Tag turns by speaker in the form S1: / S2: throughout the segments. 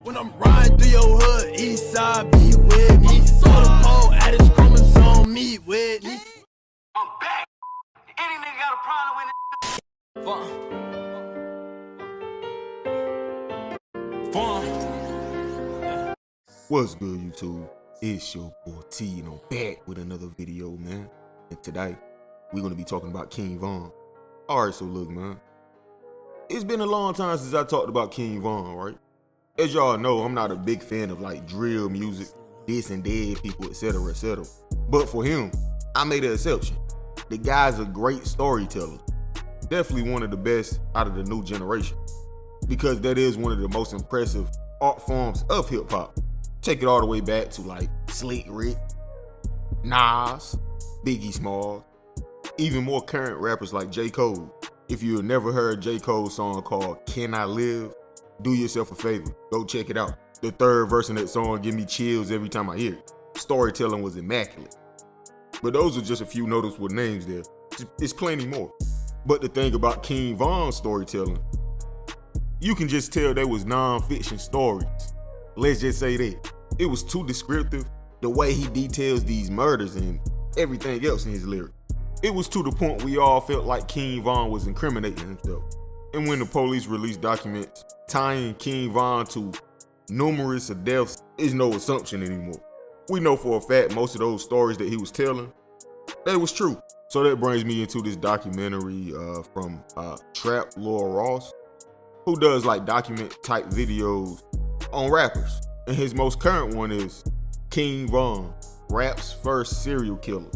S1: When I'm riding through your hood, east side be with me. So the pole at his chromosome meet with me.
S2: I'm back. Any nigga got a problem with it?
S3: What's good, YouTube? It's your boy T, and I'm back with another video, man. And today, we're gonna be talking about King Von. Alright, so look, man. It's been a long time since I talked about King Von, right? As y'all know, I'm not a big fan of like drill music, this and dead people, etc., etc. But for him, I made an exception. The guy's a great storyteller. Definitely one of the best out of the new generation. Because that is one of the most impressive art forms of hip hop. Take it all the way back to like Slick Rick, Nas, Biggie Smalls, even more current rappers like J. Cole. If you've never heard J. Cole's song called Can I Live, do yourself a favor, go check it out. The third verse in that song give me chills every time I hear it. Storytelling was immaculate. But those are just a few noticeable names there. It's plenty more. But the thing about King Von's storytelling, you can just tell they was non-fiction stories. Let's just say that. It was too descriptive, the way he details these murders and everything else in his lyrics. It was to the point we all felt like King Von was incriminating himself. And when the police released documents tying King Von to numerous deaths, is no assumption anymore. We know for a fact most of those stories that he was telling, they was true. So that brings me into this documentary from Trap Lord Ross, who does like document type videos on rappers. And his most current one is King Von, rap's first serial killer.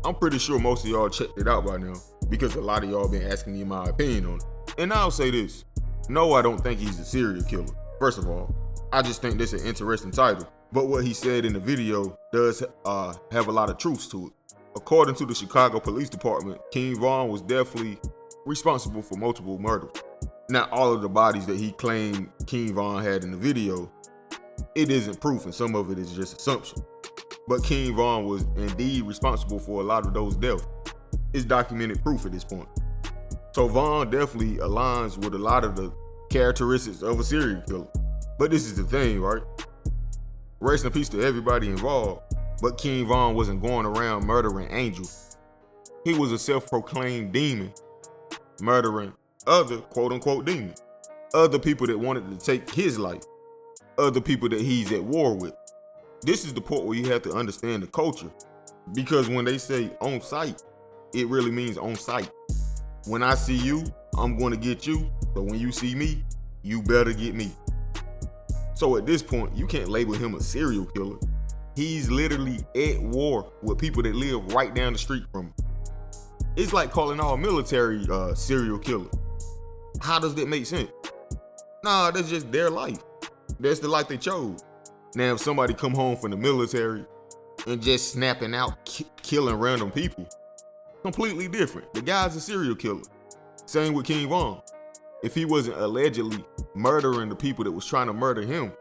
S3: I'm pretty sure most of y'all checked it out by now because a lot of y'all been asking me my opinion on it. And I'll say this, no, I don't think he's a serial killer. First of all, I just think this is an interesting title. But what he said in the video does have a lot of truths to it. According to the Chicago Police Department, King Von was definitely responsible for multiple murders. Not all of the bodies that he claimed King Von had in the video, it isn't proof and some of it is just assumption. But King Von was indeed responsible for a lot of those deaths. It's documented proof at this point. So Von definitely aligns with a lot of the characteristics of a serial killer. But this is the thing, right? Rest in peace to everybody involved, but King Von wasn't going around murdering angels. He was a self-proclaimed demon, murdering other quote-unquote demons. Other people that wanted to take his life. Other people that he's at war with. This is the part where you have to understand the culture. Because when they say on sight, it really means on sight. When I see you, I'm going to get you. So when you see me, you better get me. So at this point, you can't label him a serial killer. He's literally at war with people that live right down the street from him. It's like calling all military serial killer. How does that make sense? Nah, that's just their life. That's the life they chose. Now, if somebody come home from the military and just snapping out, killing random people, completely different. The guy's a serial killer. Same with King Von. If he wasn't allegedly murdering the people that was trying to murder him,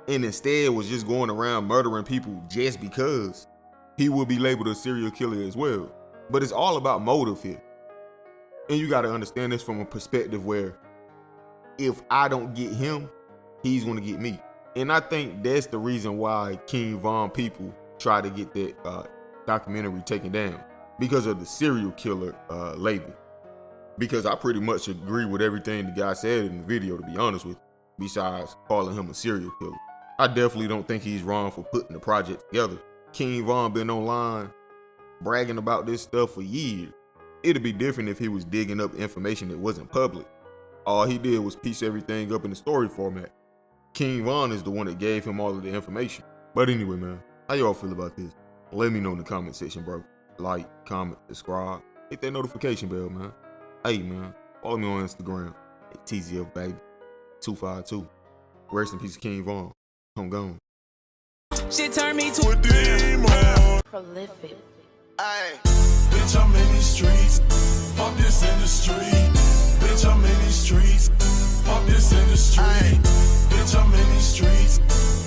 S3: and instead was just going around murdering people just because, he would be labeled a serial killer as well. But it's all about motive here. And you gotta understand this from a perspective where, if I don't get him, he's gonna get me. And I think that's the reason why King Von people try to get that documentary taken down. Because of the serial killer label. Because I pretty much agree with everything the guy said in the video, to be honest with you, besides calling him a serial killer. I definitely don't think he's wrong for putting the project together. King Von been online bragging about this stuff for years. It'd be different if he was digging up information that wasn't public. All he did was piece everything up in the story format. King Von is the one that gave him all of the information. But anyway, man, how y'all feel about this? Let me know in the comment section, bro. Like, comment, subscribe, hit that notification bell, man. Hey, man, follow me on Instagram at Teezy baby 252. Rest in peace, King Von. I'm gone.
S4: Shit turned me to a demon. Prolific.
S5: Ay, bitch, I'm in these streets. Fuck this industry. Bitch, I'm in these streets. Fuck this industry. Bitch, I'm in these streets.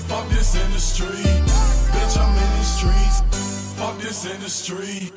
S5: Fuck this industry. Bitch, I'm in these streets. Fuck this industry.